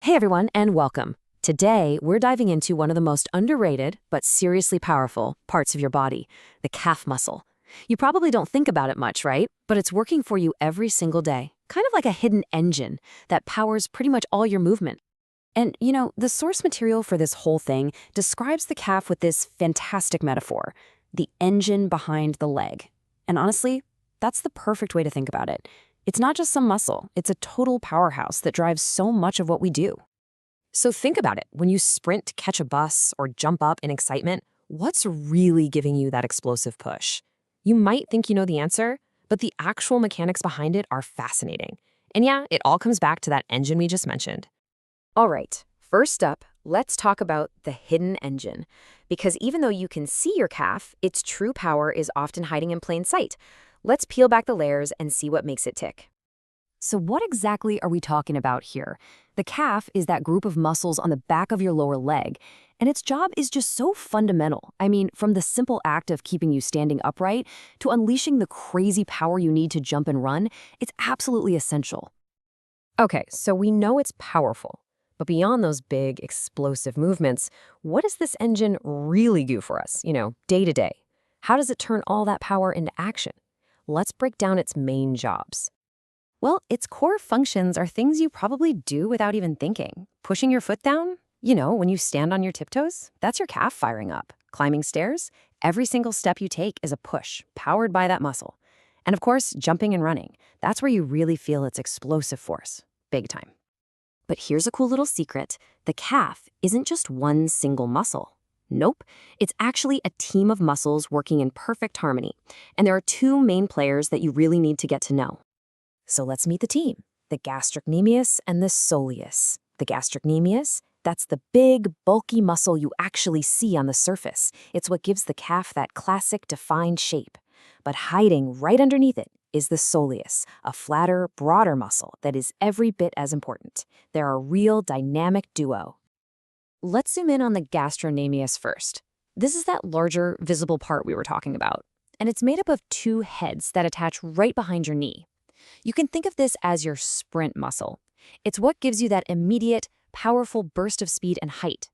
Hey everyone, and welcome. Today, we're diving into one of the most underrated, but seriously powerful parts of your body, the calf muscle. You probably don't think about it much, right? But it's working for you every single day, kind of like a hidden engine that powers pretty much all your movement. And, the source material for this whole thing describes the calf with this fantastic metaphor, the engine behind the leg. And honestly, that's the perfect way to think about it. It's not just some muscle, it's a total powerhouse that drives so much of what we do. So think about it. When you sprint to catch a bus or jump up in excitement, what's really giving you that explosive push? You might think you know the answer, but the actual mechanics behind it are fascinating. And yeah, it all comes back to that engine we just mentioned. All right, first up, let's talk about the hidden engine. Because even though you can see your calf, its true power is often hiding in plain sight. Let's peel back the layers and see what makes it tick. So what exactly are we talking about here? The calf is that group of muscles on the back of your lower leg, and its job is just so fundamental. I mean, from the simple act of keeping you standing upright to unleashing the crazy power you need to jump and run, it's absolutely essential. Okay, so we know it's powerful. But beyond those big, explosive movements, what does this engine really do for us, day to day? How does it turn all that power into action? Let's break down its main jobs. Well, its core functions are things you probably do without even thinking. Pushing your foot down? When you stand on your tiptoes? That's your calf firing up. Climbing stairs? Every single step you take is a push, powered by that muscle. And of course, jumping and running. That's where you really feel its explosive force. Big time. But here's a cool little secret. The calf isn't just one single muscle. Nope, it's actually a team of muscles working in perfect harmony. And there are two main players that you really need to get to know. So let's meet the team, the gastrocnemius and the soleus. The gastrocnemius, that's the big, bulky muscle you actually see on the surface. It's what gives the calf that classic defined shape. But hiding right underneath it is the soleus, a flatter, broader muscle that is every bit as important. They're a real dynamic duo. Let's zoom in on the gastrocnemius first. This is that larger, visible part we were talking about. And it's made up of two heads that attach right behind your knee. You can think of this as your sprint muscle. It's what gives you that immediate, powerful burst of speed and height.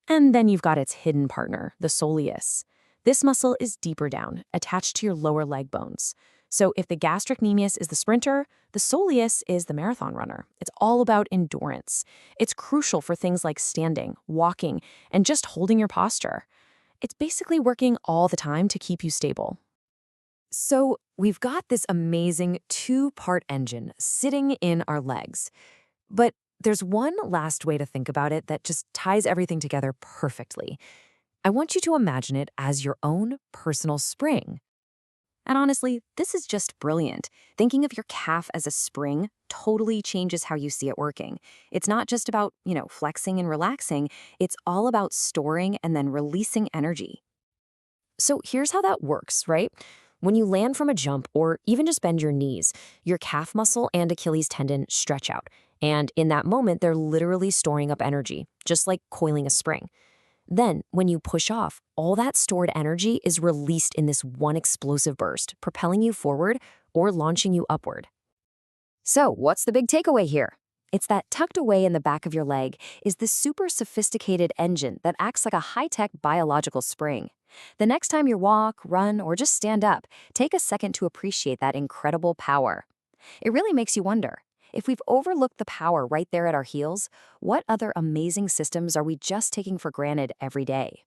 And then you've got its hidden partner, the soleus. This muscle is deeper down, attached to your lower leg bones. So if the gastrocnemius is the sprinter, the soleus is the marathon runner. It's all about endurance. It's crucial for things like standing, walking, and just holding your posture. It's basically working all the time to keep you stable. So we've got this amazing two-part engine sitting in our legs. But there's one last way to think about it that just ties everything together perfectly. I want you to imagine it as your own personal spring. And honestly, this is just brilliant. Thinking of your calf as a spring totally changes how you see it working. It's not just about, flexing and relaxing. It's all about storing and then releasing energy. So here's how that works, right? When you land from a jump or even just bend your knees, your calf muscle and Achilles tendon stretch out. And in that moment, they're literally storing up energy, just like coiling a spring. Then, when you push off, all that stored energy is released in this one explosive burst, propelling you forward or launching you upward. So, what's the big takeaway here? It's that tucked away in the back of your leg is this super sophisticated engine that acts like a high-tech biological spring. The next time you walk, run, or just stand up, take a second to appreciate that incredible power. It really makes you wonder, if we've overlooked the power right there at our heels, what other amazing systems are we just taking for granted every day?